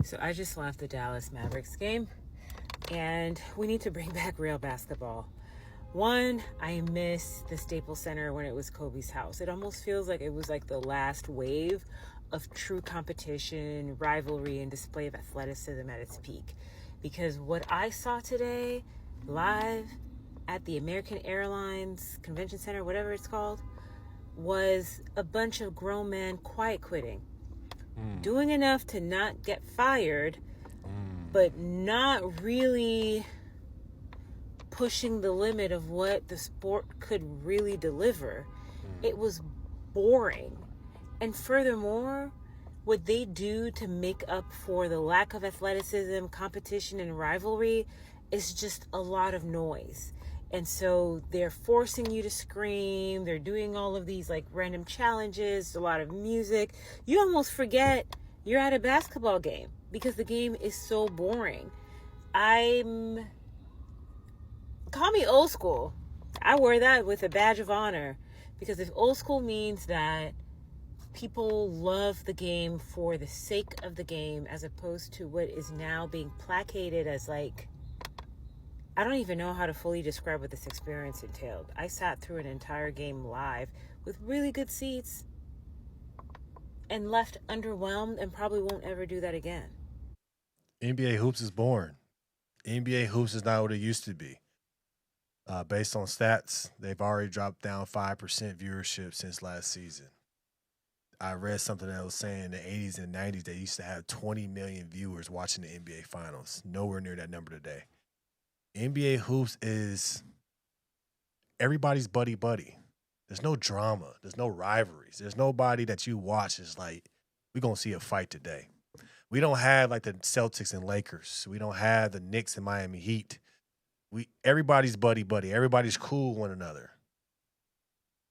So I just left the Dallas Mavericks game, and we need to bring back real basketball. One, I miss the Staples Center when it was Kobe's house. It almost feels like it was like the last wave of true competition, rivalry, and display of athleticism at its peak. Because what I saw today live at the American Airlines Convention Center, whatever it's called, was a bunch of grown men quiet quitting, doing enough to not get fired, but not really pushing the limit of what the sport could really deliver. It was boring. And furthermore, what they do to make up for the lack of athleticism, competition, and rivalry is just a lot of noise. And so they're forcing you to scream. They're doing all of these like random challenges, a lot of music. You almost forget you're at a basketball game because the game is so boring. Call me old school. I wear that with a badge of honor, because if old school means that people love the game for the sake of the game as opposed to what is now being placated as like, I don't even know how to fully describe what this experience entailed. I sat through an entire game live with really good seats and left underwhelmed and probably won't ever do that again. NBA hoops is boring. NBA hoops is not what it used to be. Based on stats, they've already dropped down 5% viewership since last season. I read something that was saying in the 80s and 90s they used to have 20 million viewers watching the NBA Finals. Nowhere near that number today. NBA hoops is everybody's buddy. There's no drama. There's no rivalries. There's nobody that you watch is like, we're going to see a fight today. We don't have like the Celtics and Lakers. We don't have the Knicks and Miami Heat. Everybody's buddy. Everybody's cool with one another.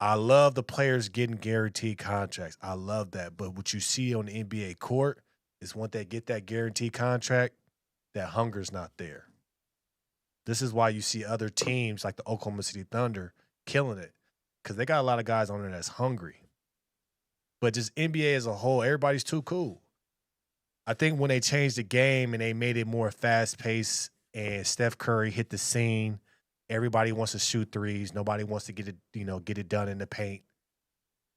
I love the players getting guaranteed contracts. I love that. But what you see on the NBA court is once they get that guaranteed contract, that hunger's not there. This is why you see other teams like the Oklahoma City Thunder killing it, because they got a lot of guys on there that's hungry. But just NBA as a whole, everybody's too cool. I think when they changed the game and they made it more fast-paced and Steph Curry hit the scene, everybody wants to shoot threes. Nobody wants to get it done in the paint.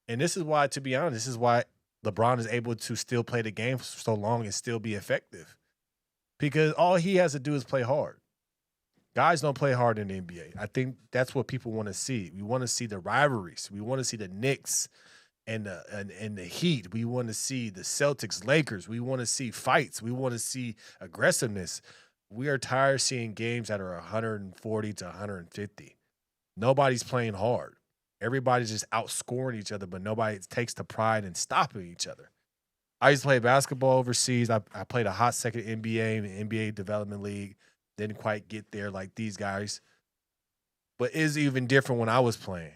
And this is why, to be honest, this is why LeBron is able to still play the game for so long and still be effective. Because all he has to do is play hard. Guys don't play hard in the NBA. I think that's what people want to see. We want to see the rivalries. We want to see the Knicks and the Heat. We want to see the Celtics, Lakers. We want to see fights. We want to see aggressiveness. We are tired of seeing games that are 140 to 150. Nobody's playing hard. Everybody's just outscoring each other, but nobody takes the pride in stopping each other. I used to play basketball overseas. I played a hot second NBA in the NBA Development League. Didn't quite get there like these guys. But it's even different when I was playing.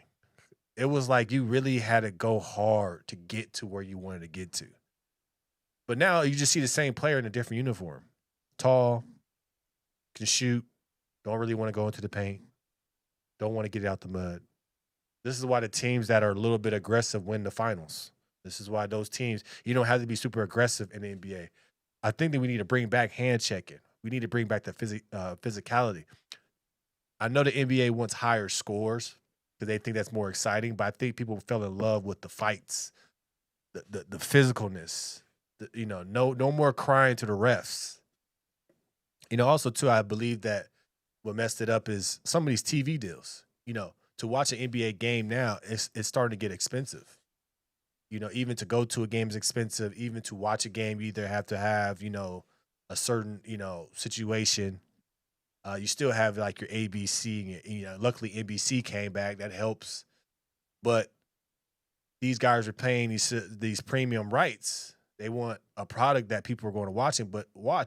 It was like you really had to go hard to get to where you wanted to get to. But now you just see the same player in a different uniform. Tall, can shoot, don't really want to go into the paint, don't want to get out the mud. This is why the teams that are a little bit aggressive win the finals. This is why those teams, you don't have to be super aggressive in the NBA. I think that we need to bring back hand checking. We need to bring back the physicality. I know the NBA wants higher scores because they think that's more exciting, but I think people fell in love with the fights, the physicalness. No more crying to the refs. Also too, I believe that what messed it up is some of these TV deals. To watch an NBA game now, it's starting to get expensive. Even to go to a game is expensive. Even to watch a game, you either have to have, a certain, situation. You still have like your ABC. Luckily NBC came back. That helps. But these guys are paying these premium rights. They want a product that people are going to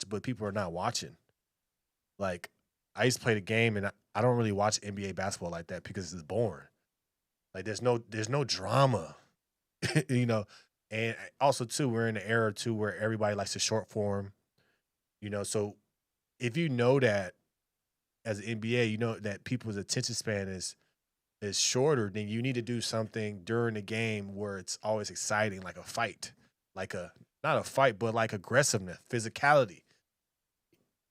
but people are not watching. Like, I used to play the game, and I don't really watch NBA basketball like that because it's boring. Like, there's no drama, And also too, we're in an era too where everybody likes the short form, So if you know that as an NBA, you know that people's attention span is shorter, then you need to do something during the game where it's always exciting, like a fight, like a not a fight, but like aggressiveness, physicality.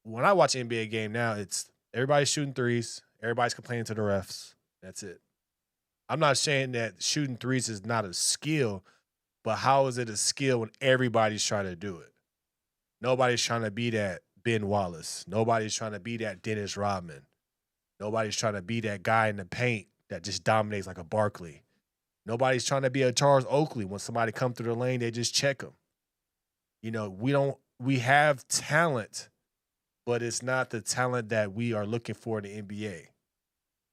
When I watch NBA game now, it's everybody's shooting threes, everybody's complaining to the refs. That's it. I'm not saying that shooting threes is not a skill, but how is it a skill when everybody's trying to do it? Nobody's trying to be that Ben Wallace. Nobody's trying to be that Dennis Rodman. Nobody's trying to be that guy in the paint that just dominates like a Barkley. Nobody's trying to be a Charles Oakley. When somebody come through the lane, they just check them. You know, we have talent, but it's not the talent that we are looking for in the NBA.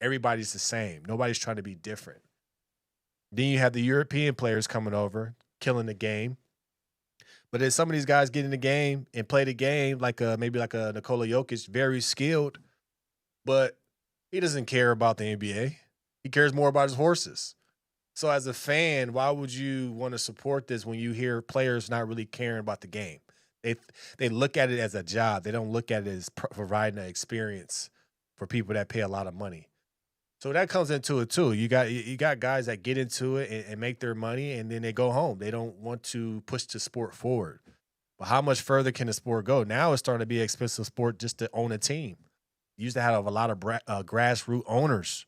Everybody's the same. Nobody's trying to be different. Then you have the European players coming over, killing the game. But then some of these guys get in the game and play the game like maybe like a Nikola Jokic, very skilled, but he doesn't care about the NBA. He cares more about his horses. So as a fan, why would you want to support this when you hear players not really caring about the game? They look at it as a job. They don't look at it as providing an experience for people that pay a lot of money. So that comes into it too. You got guys that get into it and make their money, and then they go home. They don't want to push the sport forward. But how much further can the sport go? Now it's starting to be an expensive sport just to own a team. You used to have a lot of grassroots owners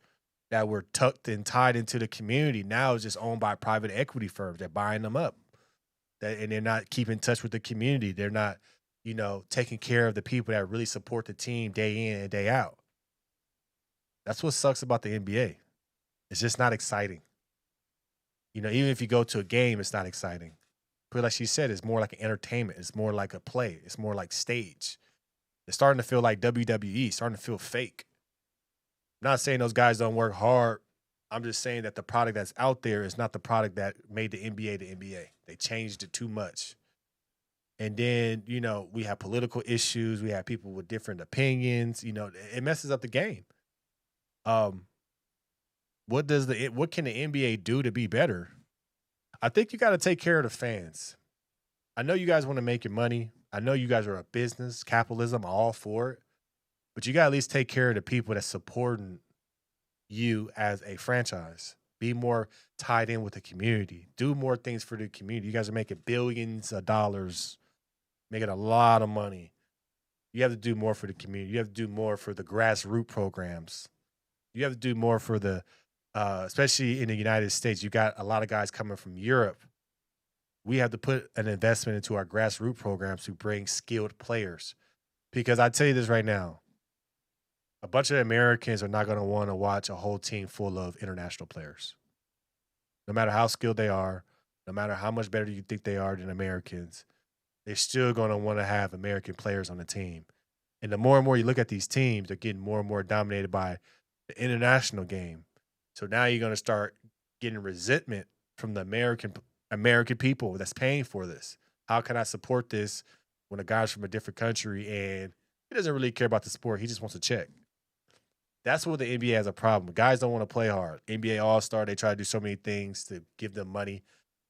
that were tucked and tied into the community. Now it's just owned by private equity firms. They're buying them up. And they're not keeping in touch with the community. They're not, taking care of the people that really support the team day in and day out. That's what sucks about the NBA. It's just not exciting. Even if you go to a game, it's not exciting. But like she said, it's more like an entertainment. It's more like a play. It's more like stage. It's starting to feel like WWE. It's starting to feel fake. I'm not saying those guys don't work hard. I'm just saying that the product that's out there is not the product that made the NBA the NBA. They changed it too much. And then, we have political issues. We have people with different opinions. It messes up the game. What can the NBA do to be better? I think you got to take care of the fans. I know you guys want to make your money. I know you guys are a business, capitalism, all for it. But you got to at least take care of the people that's supporting you as a franchise. Be more tied in with the community. Do more things for the community. You guys are making billions of dollars, making a lot of money. You have to do more for the community. You have to do more for the grassroots programs. You have to do more for the, especially in the United States. You got a lot of guys coming from Europe. We have to put an investment into our grassroots programs to bring skilled players. Because I tell you this right now, a bunch of Americans are not going to want to watch a whole team full of international players. No matter how skilled they are, no matter how much better you think they are than Americans, they're still going to want to have American players on the team. And the more and more you look at these teams, they're getting more and more dominated by the international game. So now you're going to start getting resentment from the American people that's paying for this. How can I support this when a guy's from a different country and he doesn't really care about the sport? He just wants to check. That's what the NBA has a problem. Guys don't want to play hard. NBA All-Star, they try to do so many things to give them money.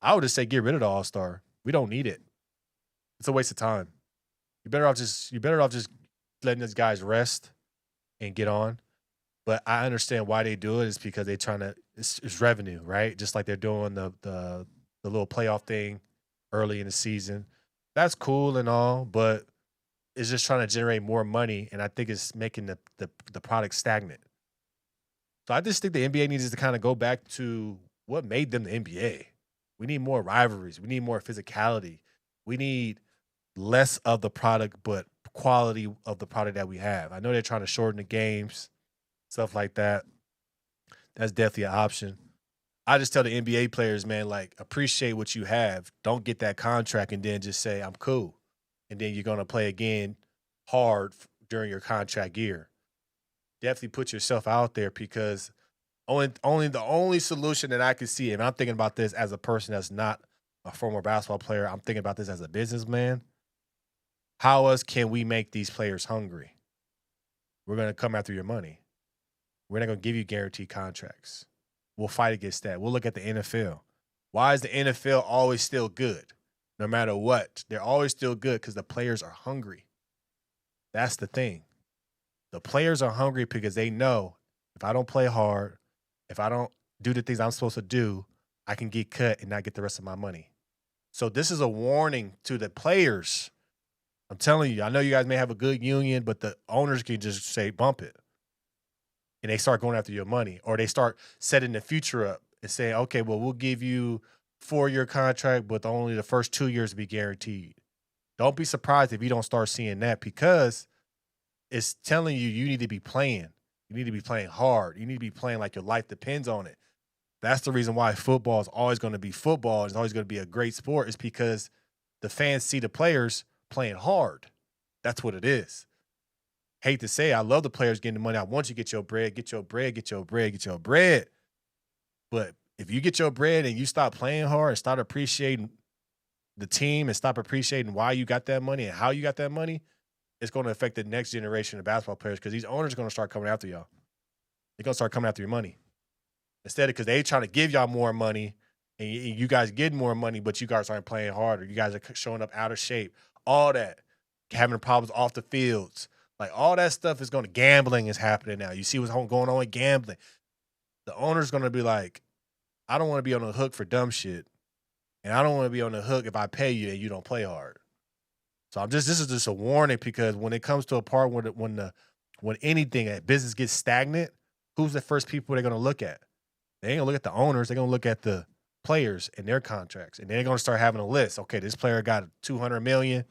I would just say get rid of the All-Star. We don't need it. It's a waste of time. You're better off just letting these guys rest and get on. But I understand why they do it is because they're trying to it's revenue, right? Just like they're doing the little playoff thing early in the season. That's cool and all, but it's just trying to generate more money, and I think it's making the product stagnant. So I just think the NBA needs to kind of go back to what made them the NBA. We need more rivalries. We need more physicality. We need less of the product, but quality of the product that we have. I know they're trying to shorten the games, stuff like that. That's definitely an option. I just tell the NBA players, man, like, appreciate what you have. Don't get that contract and then just say, I'm cool. And then you're going to play again hard during your contract year. Definitely put yourself out there because the only solution that I can see, and I'm thinking about this as a person that's not a former basketball player, I'm thinking about this as a businessman. How else can we make these players hungry? We're going to come after your money. We're not going to give you guaranteed contracts. We'll fight against that. We'll look at the NFL. Why is the NFL always still good? No matter what, they're always still good because the players are hungry. That's the thing. The players are hungry because they know if I don't play hard, if I don't do the things I'm supposed to do, I can get cut and not get the rest of my money. So this is a warning to the players. I'm telling you, I know you guys may have a good union, but the owners can just say bump it. And they start going after your money, or they start setting the future up and saying, okay, well, we'll give you 4-year contract, but only the first 2 years to be guaranteed. Don't be surprised if you don't start seeing that, because it's telling you you need to be playing. You need to be playing hard. You need to be playing like your life depends on it. That's the reason why football is always going to be football. It's always going to be a great sport, is because the fans see the players playing hard. That's what it is. Hate to say, I love the players getting the money. I want you to get your bread, get your bread, get your bread, get your bread. But if you get your bread and you stop playing hard and start appreciating the team and stop appreciating why you got that money and how you got that money, it's going to affect the next generation of basketball players, because these owners are going to start coming after y'all. They're going to start coming after your money. Instead of, because they trying to give y'all more money and you guys get more money, but you guys aren't playing harder. You guys are showing up out of shape. All that. Having problems off the fields. Like, all that stuff is going to, gambling is happening now. You see what's going on with gambling. The owner's going to be like, I don't want to be on the hook for dumb shit. And I don't want to be on the hook if I pay you and you don't play hard. So this is just a warning, because when it comes to a part when anything at business gets stagnant, who's the first people they're going to look at? They ain't going to look at the owners. They're going to look at the players and their contracts. And they're going to start having a list. Okay, this player got $200 million.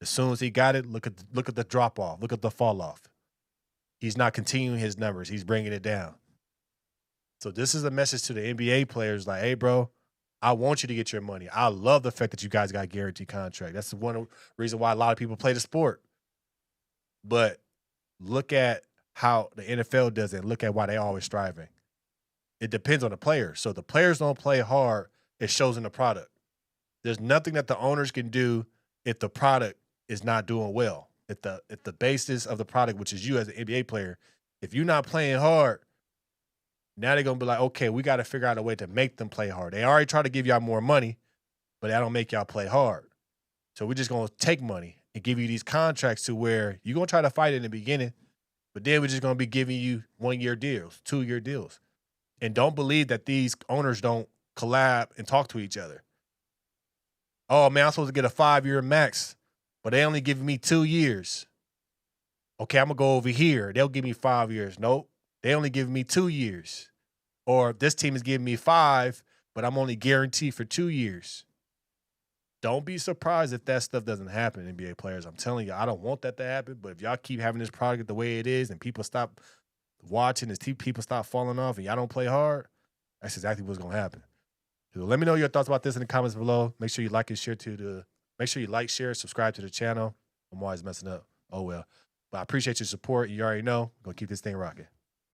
As soon as he got it, look at the drop off. Look at the fall off. He's not continuing his numbers. He's bringing it down. So this is a message to the NBA players, like, hey, bro, I want you to get your money. I love the fact that you guys got a guaranteed contract. That's one reason why a lot of people play the sport. But look at how the NFL does it. Look at why they're always striving. It depends on the players. So the players don't play hard. It shows in the product. There's nothing that the owners can do if the product is not doing well. If the basis of the product, which is you as an NBA player, if you're not playing hard, now they're going to be like, okay, we got to figure out a way to make them play hard. They already try to give y'all more money, but that don't make y'all play hard. So we're just going to take money and give you these contracts to where you're going to try to fight in the beginning, but then we're just going to be giving you 1-year deals, 2-year deals. And don't believe that these owners don't collab and talk to each other. Oh, man, I'm supposed to get a 5-year max, but they only give me 2 years. Okay, I'm going to go over here. They'll give me 5 years. Nope. They only give me 2 years. Or this team is giving me 5, but I'm only guaranteed for 2 years. Don't be surprised if that stuff doesn't happen, NBA players. I'm telling you, I don't want that to happen, but if y'all keep having this product the way it is and people stop watching, and people stop falling off and y'all don't play hard, that's exactly what's going to happen. So let me know your thoughts about this in the comments below. Make sure you like and share share, subscribe to the channel. I'm always messing up. Oh, well. But I appreciate your support. You already know. I'm going to keep this thing rocking.